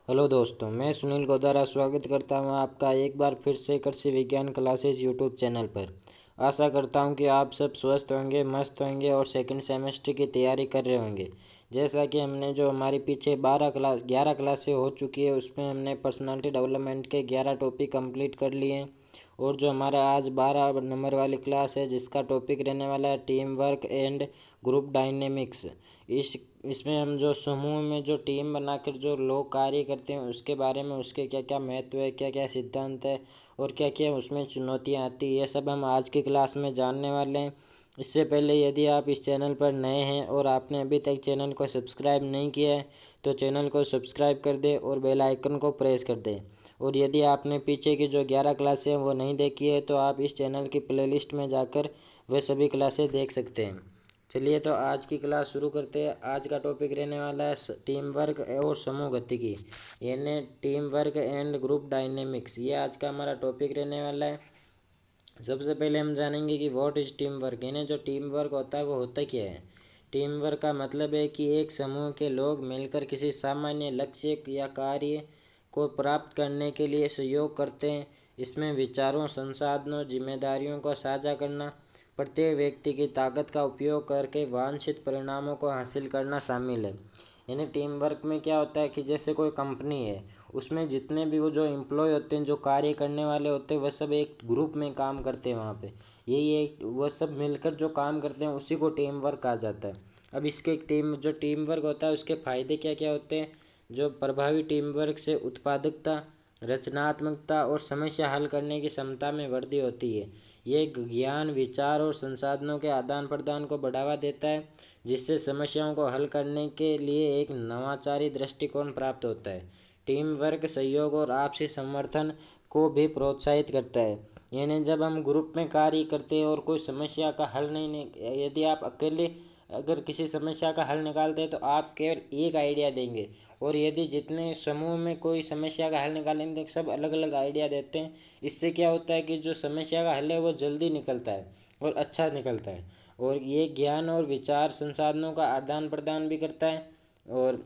Hello दोस्तों, मैं सुनील गोदारा स्वागत करता हूं आपका एक बार फिर से कृषि विज्ञान क्लासेस यूट्यूब चैनल पर। आशा करता हूं कि आप सब स्वस्थ होंगे, मस्त होंगे और सेकंड सेमेस्टर की तैयारी कर रहे होंगे। जैसा कि हमने जो हमारी पीछे 11 क्लासें हो चुकी है, उसमें हमने पर्सनालिटी डेवलपमेंट के 11 टॉपिक कंप्लीट कर लिए हैं। और जो हमारा आज 12 नंबर वाली क्लास है, जिसका टॉपिक रहने वाला है team work and group dynamics. इस इसमें हम जो समूह में जो टीम बनाकर जो लोग कार्य करते हैं, उसके बारे में, उसके क्या क्या महत्व है, क्या क्या सिद्धांत है और क्या क्या उसमें चुनौतियाँ आती है, ये सब हम आज की क्लास में जानने वाले हैं। इससे पहले यदि आप इस चैनल पर नए हैं और आपने अभी तक चैनल को सब्सक्राइब नहीं किया है, तो चैनल को सब्सक्राइब कर दें और बेल आइकन को प्रेस कर दें। और यदि आपने पीछे की जो 11 क्लासें हैं वो नहीं देखी है, तो आप इस चैनल की प्लेलिस्ट में जाकर वे सभी क्लासें देख सकते हैं। चलिए तो आज की क्लास शुरू करते हैं। आज का टॉपिक रहने वाला है टीम वर्क और समूह गतिकी, यानी team work and group dynamics. ये आज का हमारा टॉपिक रहने वाला है। सबसे पहले हम जानेंगे कि व्हाट इज टीम वर्क, यानी जो टीम वर्क होता है वो होता क्या है। टीम वर्क का मतलब है कि एक समूह के लोग मिलकर किसी सामान्य लक्ष्य या कार्य को प्राप्त करने के लिए सहयोग करते हैं। इसमें विचारों, संसाधनों, जिम्मेदारियों को साझा करना, प्रत्येक व्यक्ति की ताकत का उपयोग करके वांछित परिणामों को हासिल करना शामिल है। यानी टीम वर्क में क्या होता है कि जैसे कोई कंपनी है, उसमें जितने भी वो जो एम्प्लॉय होते हैं, जो कार्य करने वाले होते हैं, वह सब एक ग्रुप में काम करते हैं वहाँ पे। यही एक वह सब मिलकर जो काम करते हैं उसी को टीम वर्क कहा जाता है। अब इसके टीम वर्क होता है, उसके फायदे क्या क्या होते हैं। जो प्रभावी टीम वर्क से उत्पादकता, रचनात्मकता और समस्या हल करने की क्षमता में वृद्धि होती है। ये ज्ञान, विचार और संसाधनों के आदान प्रदान को बढ़ावा देता है, जिससे समस्याओं को हल करने के लिए एक नवाचारी दृष्टिकोण प्राप्त होता है। टीम वर्क सहयोग और आपसी समर्थन को भी प्रोत्साहित करता है। यानी जब हम ग्रुप में कार्य करते हैं और कोई समस्या का हल नहीं, यदि आप अकेले अगर किसी समस्या का हल निकालते हैं तो आप केवल एक आइडिया देंगे, और यदि जितने समूह में कोई समस्या का हल निकालेंगे, सब अलग अलग आइडिया देते हैं। इससे क्या होता है कि जो समस्या का हल है वो जल्दी निकलता है और अच्छा निकलता है। और ये ज्ञान और विचार संसाधनों का आदान प्रदान भी करता है। और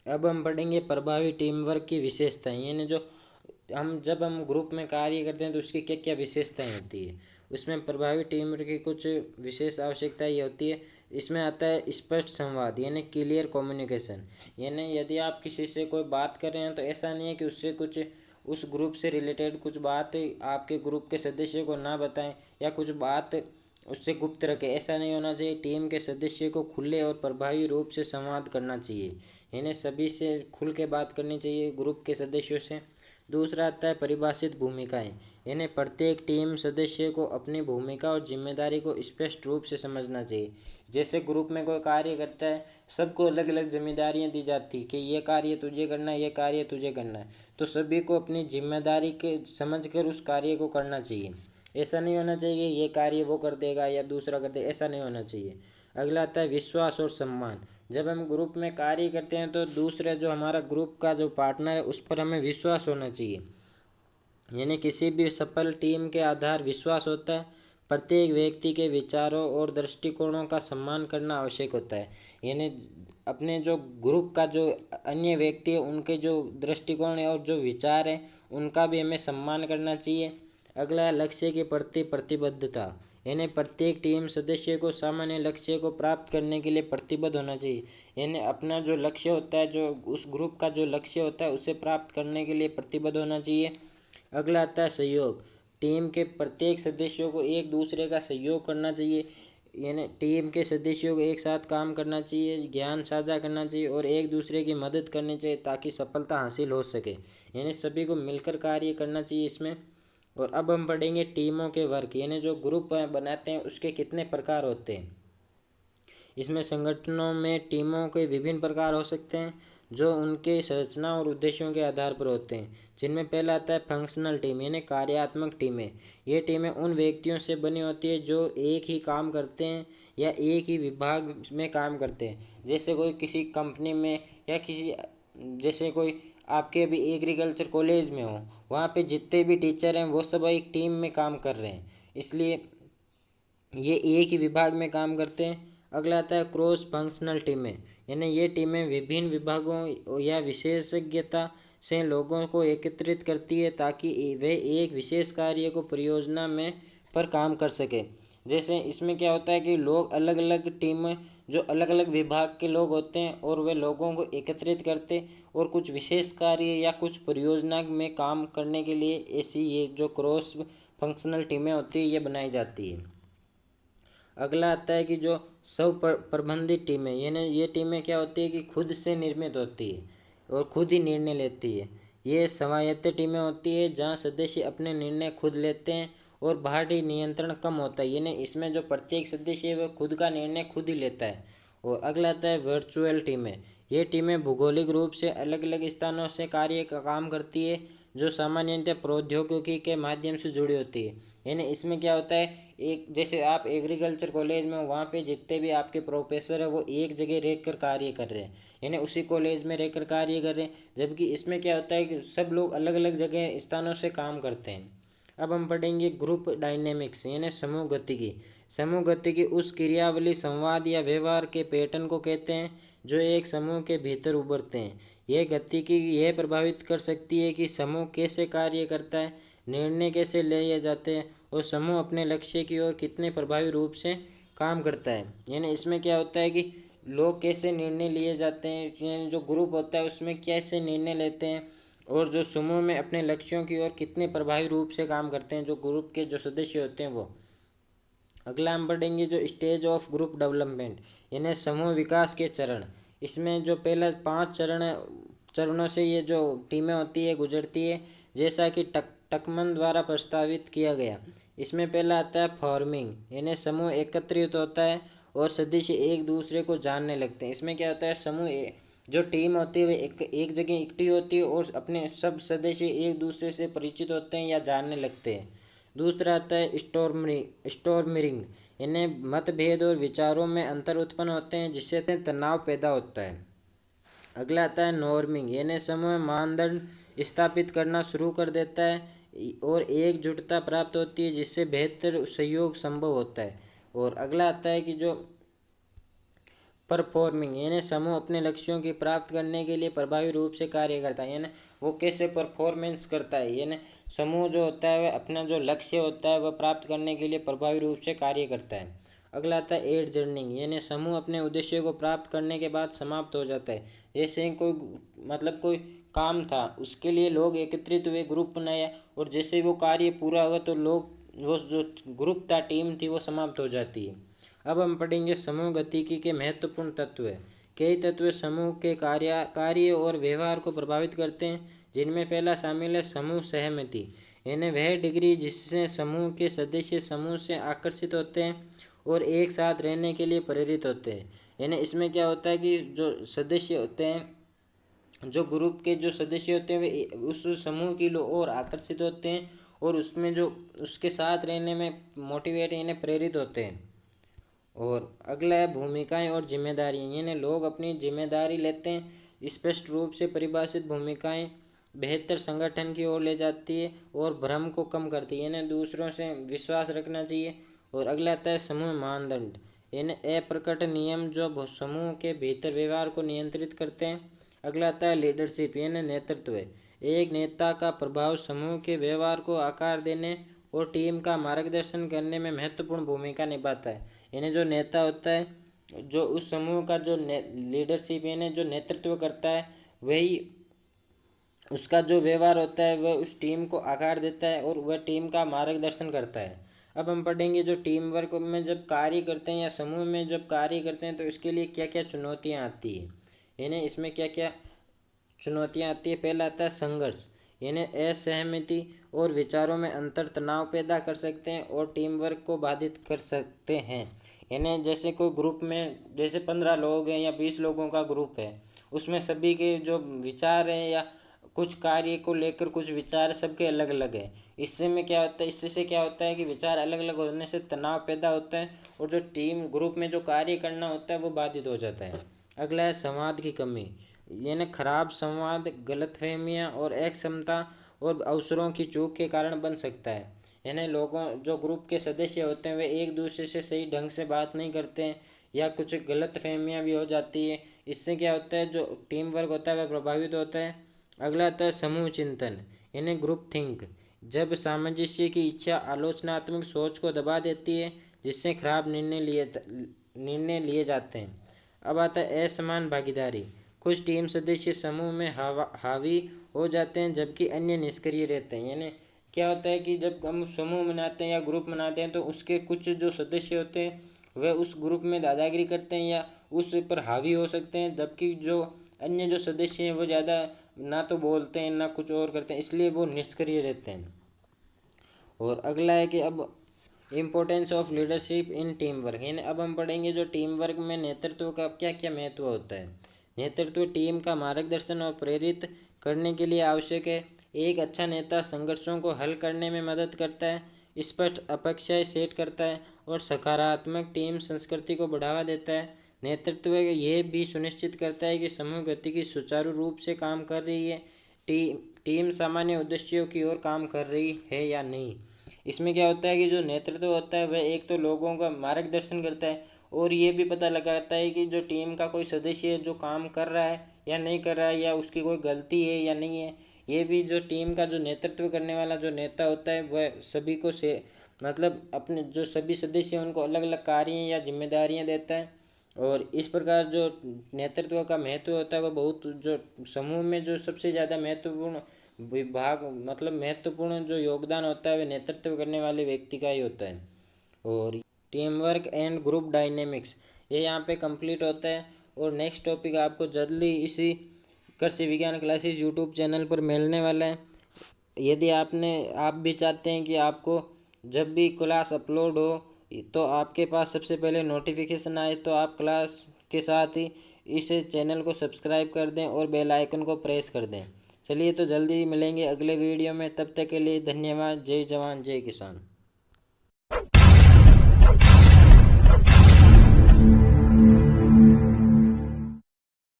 अब हम पढ़ेंगे प्रभावी टीम वर्क की विशेषताएं, यानी जो जब हम ग्रुप में कार्य करते हैं तो उसकी क्या क्या विशेषताएं होती है। उसमें प्रभावी टीम वर्क की कुछ विशेष आवश्यकताएं ये होती है। इसमें आता है स्पष्ट संवाद, यानी क्लियर कम्युनिकेशन। यानी यदि आप किसी से कोई बात कर रहे हैं तो ऐसा नहीं है कि उससे कुछ उस ग्रुप से रिलेटेड कुछ बात आपके ग्रुप के सदस्य को ना बताएं, या कुछ बात उससे गुप्त रखें। ऐसा नहीं होना चाहिए। टीम के सदस्य को खुले और प्रभावी रूप से संवाद करना चाहिए, यानी सभी से खुल के बात करनी चाहिए ग्रुप के सदस्यों से। दूसरा आता है परिभाषित भूमिकाएं, यानी प्रत्येक टीम सदस्य को अपनी भूमिका और जिम्मेदारी को स्पष्ट रूप से समझना चाहिए। जैसे ग्रुप में कोई कार्य करता है, सबको अलग अलग जिम्मेदारियां दी जाती कि ये कार्य तुझे करना है, ये कार्य तुझे करना है, तो सभी को अपनी जिम्मेदारी के समझकर उस कार्य को करना चाहिए। ऐसा नहीं होना चाहिए ये कार्य वो कर देगा या दूसरा कर देगा, ऐसा नहीं होना चाहिए। अगला आता है विश्वास और सम्मान। जब हम ग्रुप में कार्य करते हैं तो दूसरे जो हमारा ग्रुप का जो पार्टनर है उस पर हमें विश्वास होना चाहिए। यानी किसी भी सफल टीम के आधार विश्वास होता है। प्रत्येक व्यक्ति के विचारों और दृष्टिकोणों का सम्मान करना आवश्यक होता है। यानी अपने जो ग्रुप का जो अन्य व्यक्ति है उनके जो दृष्टिकोण है और जो विचार है उनका भी हमें सम्मान करना चाहिए। अगला है लक्ष्य के प्रति प्रतिबद्धता, यानी प्रत्येक टीम सदस्य को सामान्य लक्ष्य को प्राप्त करने के लिए प्रतिबद्ध होना चाहिए। यानी अपना जो लक्ष्य होता है, जो उस ग्रुप का जो लक्ष्य होता है उसे प्राप्त करने के लिए प्रतिबद्ध होना चाहिए। अगला आता है सहयोग। टीम के प्रत्येक सदस्यों को एक दूसरे का सहयोग करना चाहिए, यानी टीम के सदस्यों को एक साथ काम करना चाहिए, ज्ञान साझा करना चाहिए और एक दूसरे की मदद करनी चाहिए ताकि सफलता हासिल हो सके। यानी सभी को मिलकर कार्य करना चाहिए इसमें। और अब हम पढ़ेंगे टीमों के वर्क, यानी जो ग्रुप बनाते हैं उसके कितने प्रकार होते हैं। इसमें संगठनों में टीमों के विभिन्न प्रकार हो सकते हैं जो उनके संरचना और उद्देश्यों के आधार पर होते हैं। जिनमें पहला आता है फंक्शनल टीम, यानी कार्यात्मक टीमें। ये टीमें उन व्यक्तियों से बनी होती है जो एक ही काम करते हैं या एक ही विभाग में काम करते हैं। जैसे कोई किसी कंपनी में या किसी, जैसे कोई आपके अभी एग्रीकल्चर कॉलेज में हो, वहाँ पे जितने भी टीचर हैं वो सब एक टीम में काम कर रहे हैं, इसलिए ये एक ही विभाग में काम करते हैं। अगला आता है क्रॉस फंक्शनल टीमें, यानी ये टीमें विभिन्न विभागों या विशेषज्ञता से लोगों को एकत्रित करती है ताकि वे एक विशेष कार्य को परियोजना में पर काम कर सके। जैसे इसमें क्या होता है कि लोग अलग अलग टीमें जो अलग अलग विभाग के लोग होते हैं और वे लोगों को एकत्रित करते और कुछ विशेष कार्य या कुछ परियोजना में काम करने के लिए ऐसी ये जो क्रॉस फंक्शनल टीमें होती है ये बनाई जाती है। अगला आता है कि जो स्व प्रबंधित टीमें, यानी ये टीमें क्या होती है कि खुद से निर्मित होती है और खुद ही निर्णय लेती है। ये स्वायत्त टीमें होती है जहाँ सदस्य अपने निर्णय खुद लेते हैं और बाहरी नियंत्रण कम होता है, यानी इसमें जो प्रत्येक सदस्य है वह खुद का निर्णय खुद ही लेता है। और अगला आता है वर्चुअल टीमें। ये टीमें भौगोलिक रूप से अलग अलग स्थानों से कार्य का काम करती है जो सामान्यतः प्रौद्योगिकी के माध्यम से जुड़ी होती है। यानी इसमें क्या होता है, एक जैसे आप एग्रीकल्चर कॉलेज में वहाँ पे जितने भी आपके प्रोफेसर है वो एक जगह रह कर कार्य कर रहे हैं, यानी उसी कॉलेज में रहकर कार्य कर रहे हैं। जबकि इसमें क्या होता है कि सब लोग अलग अलग जगह स्थानों से काम करते हैं। अब हम पढ़ेंगे ग्रुप डायनेमिक्स, यानी समूह गतिकी। समूह गतिकी उस क्रियावली, संवाद या व्यवहार के पैटर्न को कहते हैं जो एक समूह के भीतर उभरते हैं। यह गतिकी यह प्रभावित कर सकती है कि समूह कैसे कार्य करता है, निर्णय कैसे लिए जाते हैं और समूह अपने लक्ष्य की ओर कितने प्रभावी रूप से काम करता है। यानी इसमें क्या होता है कि लोग कैसे निर्णय लिए जाते हैं, यानी जो ग्रुप होता है उसमें कैसे निर्णय लेते हैं और जो समूह में अपने लक्ष्यों की ओर कितने प्रभावी रूप से काम करते हैं जो ग्रुप के जो सदस्य होते हैं वो। अगला हम पढ़ेंगे जो स्टेज ऑफ ग्रुप डेवलपमेंट, यानी समूह विकास के चरण। इसमें जो पहला 5 चरणों से ये जो टीमें होती है गुजरती है, जैसा कि टकमन द्वारा प्रस्तावित किया गया। इसमें पहला आता है फॉर्मिंग, यानी समूह एकत्रित होता है और सदस्य एक दूसरे को जानने लगते हैं। इसमें क्या होता है, समूह जो टीम होती है वे एक जगह इकट्ठी होती है और अपने सब सदस्य एक दूसरे से परिचित होते हैं या जानने लगते हैं। दूसरा आता है स्टॉर्मिंग, यानी मतभेद और विचारों में अंतर उत्पन्न होते हैं जिससे तनाव पैदा होता है। अगला आता है नॉर्मिंग, यानी समूह मानदंड स्थापित करना शुरू कर देता है और एकजुटता प्राप्त होती है जिससे बेहतर सहयोग संभव होता है। और अगला आता है कि जो परफॉर्मिंग, यानी समूह अपने लक्ष्यों की प्राप्त करने के लिए प्रभावी रूप से कार्य करता है, यानी वो कैसे परफॉर्मेंस करता है, यानी समूह जो होता है वह अपना जो लक्ष्य होता है वह प्राप्त करने के लिए प्रभावी रूप से कार्य करता है। अगला आता है एड जर्निंग, यानी समूह अपने उद्देश्य को प्राप्त करने के बाद समाप्त हो जाता है। जैसे कोई काम था उसके लिए लोग एकत्रित हुए, ग्रुप बनाया और जैसे वो कार्य पूरा हुआ तो लोग वो जो ग्रुप था, टीम थी, वो समाप्त हो जाती है। अब हम पढ़ेंगे समूह गतिकी के महत्वपूर्ण तत्व। कई तत्व समूह के कार्य और व्यवहार को प्रभावित करते हैं, जिनमें पहला शामिल है समूह सहमति, यानी वह डिग्री जिससे समूह के सदस्य समूह से आकर्षित होते हैं और एक साथ रहने के लिए प्रेरित होते हैं। यानी इसमें क्या होता है कि जो सदस्य होते हैं, जो ग्रुप के जो सदस्य होते हैं वे उस समूह की ओर आकर्षित होते हैं और उसमें जो उसके साथ रहने में मोटिवेट यानी प्रेरित होते हैं। और अगला है भूमिकाएं और जिम्मेदारियां, यानी लोग अपनी जिम्मेदारी लेते हैं। स्पष्ट रूप से परिभाषित भूमिकाएं बेहतर संगठन की ओर ले जाती है और भ्रम को कम करती है, यानी दूसरों से विश्वास रखना चाहिए। और अगला आता है समूह मानदंड, यानी अप्रकट नियम जो समूह के भीतर व्यवहार को नियंत्रित करते हैं। अगला आता है लीडरशिप, यानी नेतृत्व। एक नेता का प्रभाव समूह के व्यवहार को आकार देने और टीम का मार्गदर्शन करने में महत्वपूर्ण भूमिका निभाता है। यानी जो नेता होता है, जो उस समूह का जो लीडरशिप यानी जो नेतृत्व करता है, वही उसका जो व्यवहार होता है वह उस टीम को आकार देता है और वह टीम का मार्गदर्शन करता है। अब हम पढ़ेंगे जो टीम वर्क में जब कार्य करते हैं या समूह में जब कार्य करते हैं तो इसके लिए क्या क्या चुनौतियाँ आती है, यानी इसमें क्या क्या चुनौतियाँ आती है। पहला आता है संघर्ष, यानी असहमति और विचारों में अंतर तनाव पैदा कर सकते हैं और टीम वर्क को बाधित कर सकते हैं। यानी जैसे कोई ग्रुप में जैसे 15 लोग हैं या 20 लोगों का ग्रुप है, उसमें सभी के जो विचार हैं या कुछ कार्य को लेकर कुछ विचार सबके अलग अलग है। इससे क्या होता है कि विचार अलग अलग होने से तनाव पैदा होता है और जो टीम ग्रुप में जो कार्य करना होता है वो बाधित हो जाता है। अगला है संवाद की कमी, यानी खराब संवाद गलतफहमियां और अक्षमता और अवसरों की चूक के कारण बन सकता है। यानी लोगों जो ग्रुप के सदस्य होते हैं वे एक दूसरे से सही ढंग से बात नहीं करते हैं या कुछ गलतफहमियां भी हो जाती है इससे क्या होता है, जो टीम वर्क होता है वह प्रभावित होता है। अगला आता है समूह चिंतन यानी ग्रुप थिंक। जब सामंजस्य की इच्छा आलोचनात्मक सोच को दबा देती है, जिससे खराब निर्णय लिए जाते हैं। अब आता है असमान भागीदारी। कुछ टीम सदस्य समूह में हावी हो जाते हैं जबकि अन्य निष्क्रिय रहते हैं। यानी क्या होता है कि जब हम समूह बनाते हैं या ग्रुप बनाते हैं तो उसके कुछ जो सदस्य होते हैं वह उस ग्रुप में दादागिरी करते हैं या उस पर हावी हो सकते हैं, जबकि जो अन्य जो सदस्य हैं वो ज़्यादा ना तो बोलते हैं ना कुछ और करते हैं, इसलिए वो निष्क्रिय रहते हैं। और अगला है कि अब importance of leadership in team work. यानी अब हम पढ़ेंगे जो टीम वर्क में नेतृत्व का क्या क्या महत्व होता है। नेतृत्व टीम का मार्गदर्शन और प्रेरित करने के लिए आवश्यक है। एक अच्छा नेता संघर्षों को हल करने में मदद करता है, स्पष्ट अपेक्षाएं सेट करता है और सकारात्मक टीम संस्कृति को बढ़ावा देता है। नेतृत्व यह भी सुनिश्चित करता है कि समूह गतिकी सुचारू रूप से काम कर रही है, टीम सामान्य उद्देश्यों की ओर काम कर रही है या नहीं। इसमें क्या होता है कि जो नेतृत्व होता है वह एक तो लोगों का मार्गदर्शन करता है और ये भी पता लगाता है कि जो टीम का कोई सदस्य जो काम कर रहा है या नहीं कर रहा है या उसकी कोई गलती है या नहीं है। ये भी जो टीम का जो नेतृत्व करने वाला जो नेता होता है वह सभी को से मतलब अपने जो सभी सदस्य हैं उनको अलग अलग कार्य या जिम्मेदारियां देता है। और इस प्रकार जो नेतृत्व का महत्व होता है वह बहुत जो समूह में जो सबसे ज़्यादा महत्वपूर्ण विभाग मतलब महत्वपूर्ण जो योगदान होता है वह नेतृत्व करने वाले व्यक्ति का ही होता है। और team work and group dynamics ये यहाँ पे कंप्लीट होता है। और नेक्स्ट टॉपिक आपको जल्दी इसी कृषि विज्ञान क्लासेस यूट्यूब चैनल पर मिलने वाला है। यदि आप भी चाहते हैं कि आपको जब भी क्लास अपलोड हो तो आपके पास सबसे पहले नोटिफिकेशन आए, तो आप क्लास के साथ ही इस चैनल को सब्सक्राइब कर दें और बेल आइकन को प्रेस कर दें। चलिए तो जल्दी मिलेंगे अगले वीडियो में, तब तक के लिए धन्यवाद। जय जवान जय किसान।